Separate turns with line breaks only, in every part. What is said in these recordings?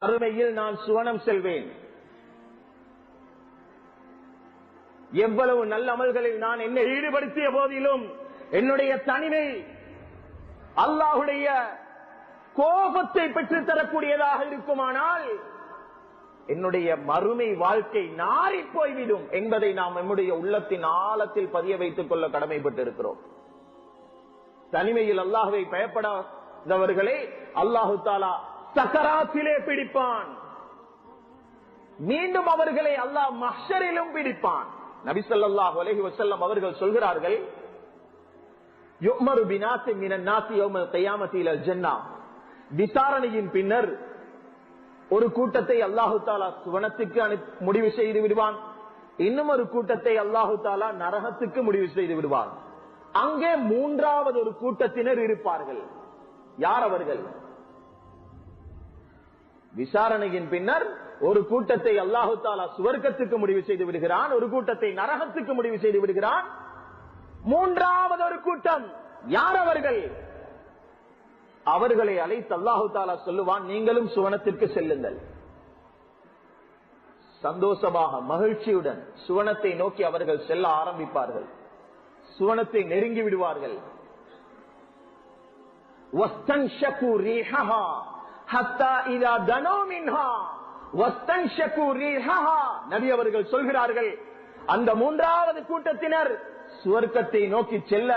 அருமையில் நான் சுவனம் செல்வேன். எவ்வளவு நல்ல அமல்களில் நான் என்னை ஈடுபடுத்திய போதிலும் என்னுடைய தனிமை அல்லாஹுடைய கோபத்தை பெற்றுத் தரக்கூடியதாக இருக்குமானால் என்னுடைய மறுமை வாழ்க்கை நாறி போய்விடும் என்பதை நாம் நம்முடைய உள்ளத்தின் ஆழத்தில் பதிய வைத்துக் கொள்ள கடமைப்பட்டிருக்கிறோம். தனிமையில் அல்லாஹ்வை பயப்படாதவர்களை அல்லாஹு தஆலா சக்கராத்திலே பிடிப்பான். மீண்டும் அவர்களை அல்லாஹ் மஹ்ஷரிலும் பிடிப்பான். நபி ஸல்லல்லாஹு அலைஹி வஸல்லம் அவர்கள் சொல்கிறார்கள், யுமரு பினாஸி மினன் நாஸி யௌமல் கியாமத்தி இலல் ஜன்னah. விசாரணையின் பின்னர் ஒரு கூட்டத்தை அல்லாஹு தஆலா சுவனத்துக்கு முடிவு செய்து விடுவான். இன்னும் ஒரு கூட்டத்தை அல்லாஹு தஆலா நரகத்துக்கு முடிவு செய்து விடுவான். அங்கே மூன்றாவது ஒரு கூட்டத்தினர் இருப்பார்கள். யார் அவர்கள்? விசாரணையின் பின்னர் ஒரு கூட்டத்தை அல்லாஹு தஆலா சுவர்க்கத்துக்கு முடிவு செய்து விடுகிறான், ஒரு கூட்டத்தை நரகத்துக்கு முடிவு செய்து விடுகிறான். மூன்றாவது ஒரு கூட்டம் யார் அவர்கள்? அவர்களை அழைத்து அல்லாஹு தஆலா சொல்லுவான், நீங்களும் சுவனத்திற்கு செல்லுங்கள். சந்தோஷமாக மகிழ்ச்சியுடன் சுவனத்தை நோக்கி அவர்கள் செல்ல ஆரம்பிப்பார்கள். சுவனத்தை நெருங்கி விடுவார்கள். நபி அவர்கள் சொல்கிறார்கள், அந்த மூன்றாவது கூட்டத்தினர் சுவர்க்கத்தை நோக்கி செல்ல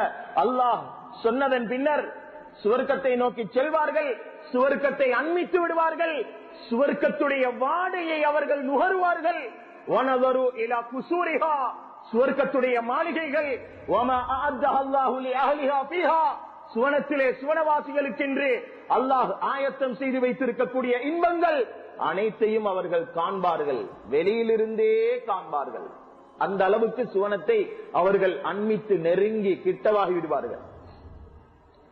அல்லாஹ் சொன்னதன் பின்னர் சுவர்க்கத்தை நோக்கி செல்வார்கள். சுவர்க்கத்தை அண்மித்து விடுவார்கள். சுவர்க்கத்துடைய வாடையை அவர்கள் நுகருவார்கள். வனதரு இலா குசூரிஹா, சுவர்க்கத்துடைய மாளிகைகள், வமா அஅத்தஹு அல்லாஹு லிஅஹ்லிஹா ஃபீஹா, சுவனத்திலே சுவனவாசிகளுக்கென்று அல்லாஹ் ஆயத்தம் செய்து வைத்திருக்கக்கூடிய இன்பங்கள் அனைத்தையும் அவர்கள் காண்பார்கள். வெளியிலிருந்தே காண்பார்கள். அந்த அளவுக்கு சுவனத்தை அவர்கள் அண்மித்து நெருங்கி கிட்டவாகி விடுவார்கள்.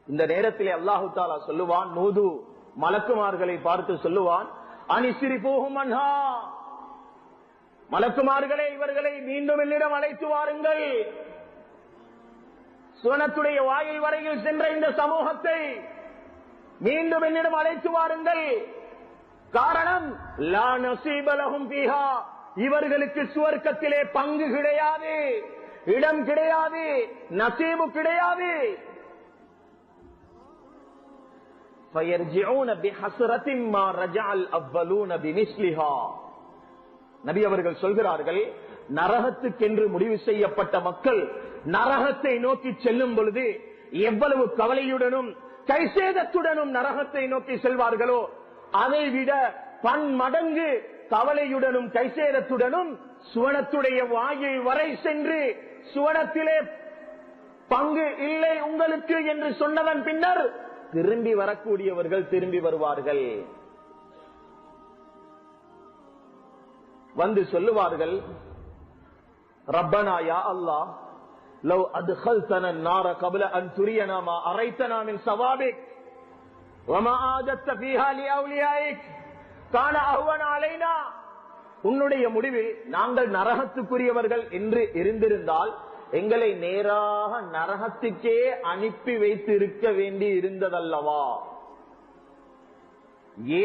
இந்த நேரத்திலே அல்லாஹு தஆலா சொல்லுவான், நூது மலக்குமார்களை பார்த்து சொல்லுவான், அனிஸ்ரி போகும் அன்ஹா, மலக்குமார்களே இவர்களை மீண்டும் என்னிடம் அழைத்து வாருங்கள். சுவனத்துடைய வாயில் வரையில் சென்ற இந்த சமூகத்தை மீண்டும் என்னிடம் அழைத்து வாருங்கள். காரணம், லா நஸீப லஹும் ஃபீஹா, இவர்களுக்கு சுவர்க்கத்திலே பங்கு கிடையாது, இடம் கிடையாது, நசீபு கிடையாது. நபி அவர்கள் சொல்கிறார்கள், நரகத்துக்கென்று முடிவு செய்யப்பட்ட மக்கள் நரகத்தை நோக்கி செல்லும் பொழுது எவ்வளவு கவலையுடனும் கைசேதத்துடனும் நரகத்தை நோக்கி செல்வார்களோ அதை விட பன்மடங்கு கவலையுடனும் கைசேதத்துடனும் சுவனத்துடைய வாயில் வரை சென்று சுவனத்திலே பங்கு இல்லை உங்களுக்கு என்று சொன்னதன் பின்னர் திரும்பி வரக்கூடியவர்கள் திரும்பி வருவார்கள். வந்து சொல்லுவார்கள், ரப்பனா யா அல்லாஹ், லவ் அத்கல்தனா النار قبل ان ترينا ما اريتنا من ثوابك وما عادت فيها لاوليائك كان اهون علينا. உன்னுடைய முடிவில் நாங்கள் நரகத்துக்குரியவர்கள் என்று இருந்திருந்தால் எங்களை நேராக நரகத்துக்கே அனுப்பி வைத்து இருக்க வேண்டி இருந்ததல்லவா?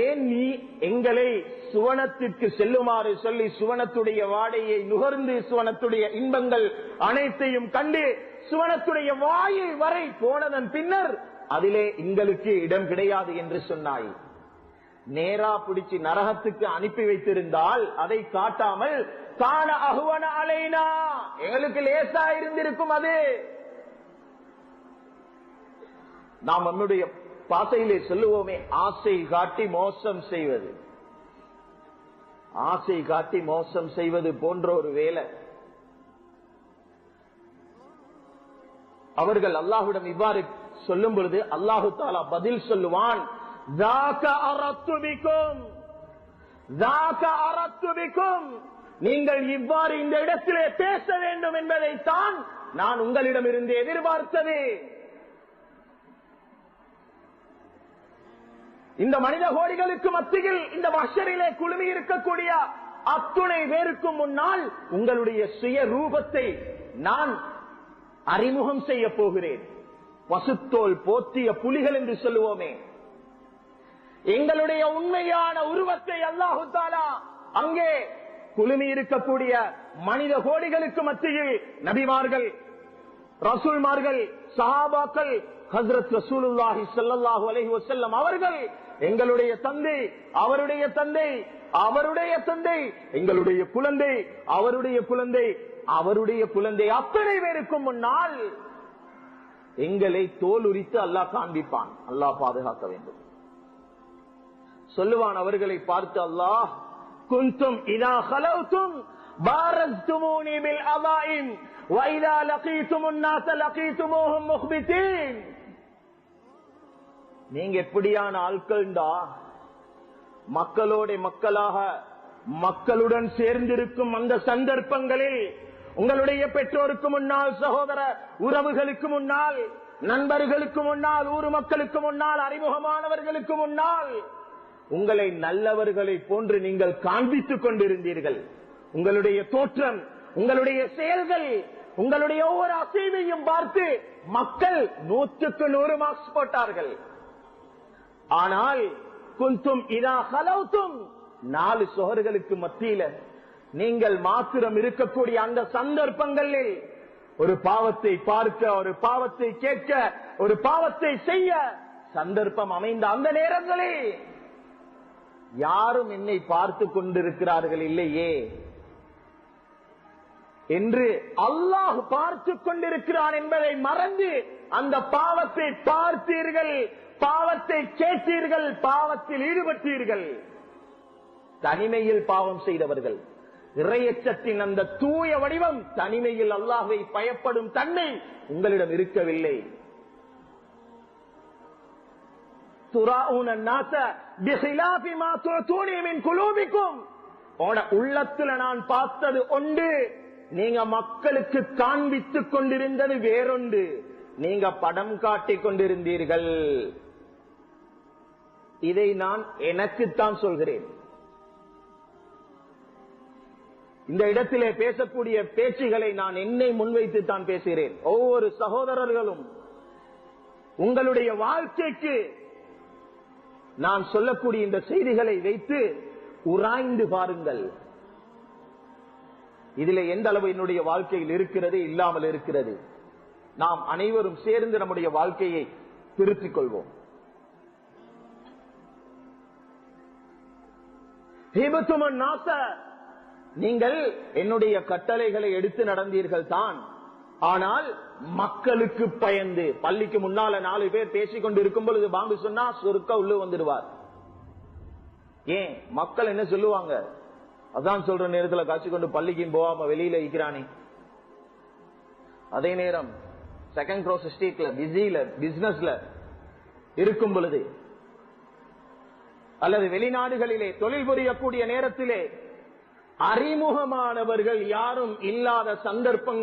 ஏன் நீ எங்களை சுவனத்திற்கு செல்லுமாறு சொல்லி சுவனத்துடைய வாடையை நுகர்ந்து சுவனத்துடைய இன்பங்கள் அனைத்தையும் கண்டு சுவனத்துடைய வாயில் வரை போனதன் பின்னர் அதிலே எங்களுக்கு இடம் கிடையாது என்று சொன்னாய்? நேரா பிடிச்சு நரகத்துக்கு அனுப்பி வைத்திருந்தால் அதை காட்டாமல் காண அஹ்வன அலைனா, எங்களுக்கு லேசா இருந்திருக்கும். அது நாம் நம்முடைய பாசையிலே சொல்லுவோமே, ஆசை காட்டி மோசம் செய்வது. ஆசை காட்டி மோசம் செய்வது போன்ற ஒரு வேலை. அவர்கள் அல்லாஹ்விடம் இவ்வாறு சொல்லும் பொழுது அல்லாஹு தஆலா பதில் சொல்லுவான், நீங்கள் இவ்வாறு இந்த இடத்திலே பேச வேண்டும் என்பதைத்தான் நான் உங்களிடம் இருந்து எதிர்பார்த்தது. இந்த மனித கோடிகளுக்கு மத்தியில் இந்த மஹ்ஷரிலே குழுமி இருக்கக்கூடிய அத்துணை பேருக்கும் முன்னால் உங்களுடைய சுய ரூபத்தை நான் அறிமுகம் செய்ய போகிறேன். பசுத்தோல் போத்திய புலிகள் என்று சொல்லுவோமே, எங்களுடைய உண்மையான உருவத்தை அல்லாஹு தஆலா அங்கே குழுமி இருக்கக்கூடிய மனித கோடிகளுக்கு மத்தியில் நபிமார்கள், ரசூல்மார்கள், சஹாபாக்கள், ஹஜ்ரத் ரசூலுல்லாஹி ஸல்லல்லாஹு அலைஹி வஸல்லம் அவர்கள் எங்களுடைய தந்தை, அவருடைய தந்தை, அவருடைய தந்தை, எங்களுடைய குழந்தை, அவருடைய குழந்தை, அவருடைய குழந்தை, அத்தனை பேருக்கும் முன்னால் எங்களை தோல் உரித்து அல்லாஹ் காண்பிப்பான். அல்லாஹ் பாதுகாக்க வேண்டும். சொல்லுவான் அவர்களை பார்த்து அல்லாஹ், குன்தும் இதா கலௌதும் பாரஸ்துமூனி பில் அவாயின் வ இதா லகீதுமுன் நாஸ லகீதுமூஹும் முக்பிதீன். நீங்க எப்படியான ஆட்கள்டா, மக்களோட மக்களாக மக்களுடன் சேர்ந்திருக்கும் அந்த சந்தர்ப்பங்களில் உங்களுடைய பெற்றோருக்கு முன்னால், சகோதர உறவுகளுக்கு முன்னால், நண்பர்களுக்கு முன்னால், ஊர் மக்களுக்கு முன்னால், அறிமுகமானவர்களுக்கு முன்னால் உங்களை நல்லவர்களை போன்று நீங்கள் காண்பித்துக் கொண்டிருந்தீர்கள். உங்களுடைய தோற்றம், உங்களுடைய செயல்கள், உங்களுடைய ஒவ்வொரு அசைவையும் பார்த்து மக்கள் 100க்கு 100 மார்க்ஸ் போட்டார்கள். ஆனால் குன்தும் இதா கலௌதும், 4 சுவர்களுக்கு மத்தியில நீங்கள் மாத்திரம் இருக்கக்கூடிய அந்த சந்தர்ப்பங்களில் ஒரு பாவத்தை பார்க்க, ஒரு பாவத்தை கேட்க, ஒரு பாவத்தை செய்ய சந்தர்ப்பம் அமைந்த அந்த நேரங்களில் யாரும் என்னை பார்த்து கொண்டிருக்கிறார்கள் இல்லையே என்று அல்லாஹ் பார்த்து கொண்டிருக்கிறான் என்பதை மறந்து அந்த பாவத்தை பார்த்தீர்கள், பாவத்தை கேட்டீர்கள், பாவத்தில் ஈடுபட்டீர்கள். தனிமையில் பாவம் செய்தவர்கள், இறையச்சத்தின் அந்த தூய வடிவம், தனிமையில் அல்லாஹ்வை பயப்படும் தன்மை உங்களிடம் இருக்கவில்லை. உள்ளத்துல நான் பார்த்தது ஒன்று, நீங்க மக்களுக்கு காண்பித்துக் கொண்டிருந்தது வேறொன்று. நீங்க படம் காட்டிக் கொண்டிருந்தீர்கள். இதை நான் எனக்குத்தான் சொல்கிறேன். இந்த இடத்திலே பேசக்கூடிய பேச்சுகளை நான் என்னை முன்வைத்து தான் பேசுகிறேன். ஒவ்வொரு சகோதரர்களும் உங்களுடைய வாழ்க்கைக்கு நான் சொல்லக்கூடிய இந்த செய்திகளை வைத்து உராய்ந்து பாருங்கள். இதில் எந்த அளவு என்னுடைய வாழ்க்கையில் இருக்கிறது, இல்லாமல் இருக்கிறது. நாம் அனைவரும் சேர்ந்து நம்முடைய வாழ்க்கையை திருத்திக் கொள்வோம். நீங்கள் என்னுடைய கட்டளைகளை எடுத்து நடந்தீர்கள் தான், ஆனால் மக்களுக்கு பயந்து, பள்ளிக்கு முன்னால 4 பேர் பேசிக் கொண்டு இருக்கும் பொழுது பாம்பு சொன்னா சுருக்க உள்ள வந்துடுவார். ஏன் மக்கள் என்ன சொல்லுவாங்க? அதான் சொல்ற நேரத்தில் காட்சி கொண்டு பள்ளிக்கும் போகாம வெளியில இருக்கிறானே. அதே நேரம் செகண்ட் க்ரோஸ் ஸ்ட்ரீட்ல பிஸில பிசினஸ்ல இருக்கும் பொழுது, அல்லது வெளிநாடுகளிலே தொழில் புரியக்கூடிய நேரத்திலே அறிமுகமானவர்கள் யாரும் இல்லாத சந்தர்ப்பங்கள்